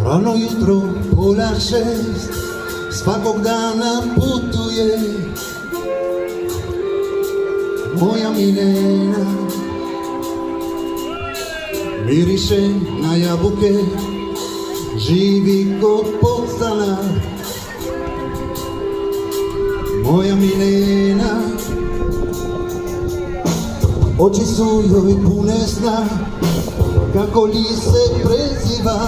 Rano jutro, 5:30, svakog dana putuje moja Milena. Miriše na jabuke, živi kod podstanar. Moja Milena, oči su joj pune sna, kako li se preziva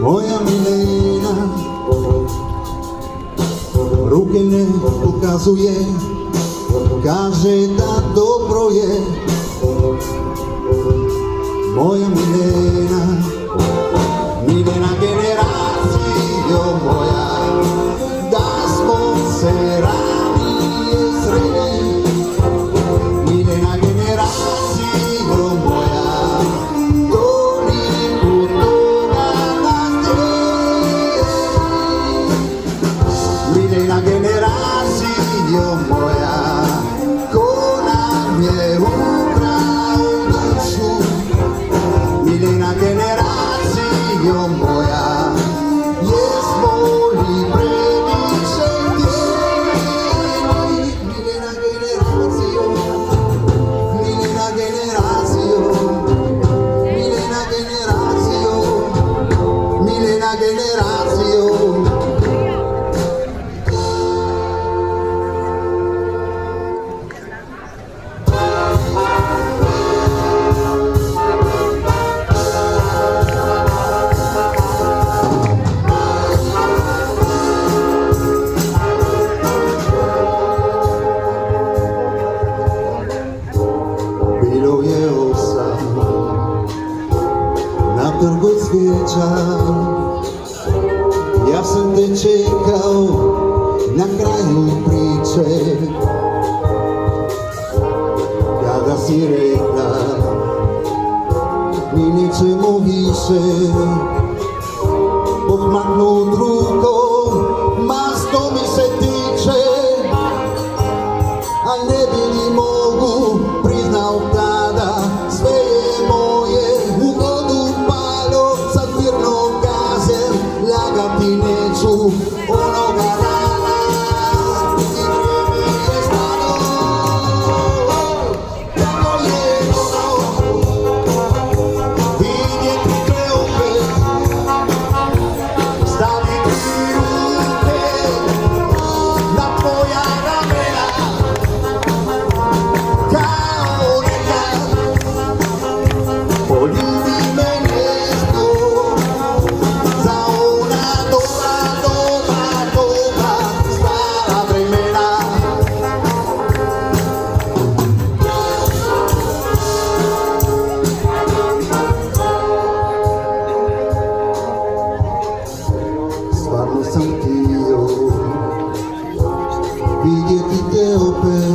moja Milena. Ruke ne pokazuje, kaže da dobro je moja Milena. Milena generacijo moja, da smo se ranije sreli. Milena generacijo moja, toliko toga nas deli. Milena generacijo moja, ko nam je ukrao dušu. Milena generacijo moja, jesmo li previše htjeli? Milena generacijo, Milena generacijo, Milena generacijo, Milena generacijo. Bilo je 8 na trgu cvijeća, ja sam te čekao na kraju priče. Kada si rekla mi nećemo više, pohmatnut rukom, ma što mi se tiče, a ne bi ni mogu priznao tada, sve je moje u vodu palo, sad mirno kažem, lagati neću onoga dana i vrijeme je stalo. Kako je dobro vidjeti te opet, staviti ruke na tvoja ramena. Kao nekad, poljubi me nešto za ona dobra, dobra, dobra stara vremena. Stvarno sam htio vidjeti te opet,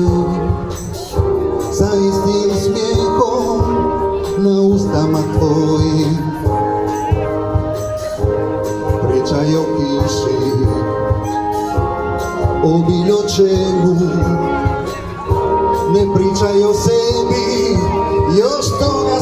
sa istim smijehom na ustama tvojim. Pričaj o kiši, o bilo čemu, ne pričaj o sebi, još toga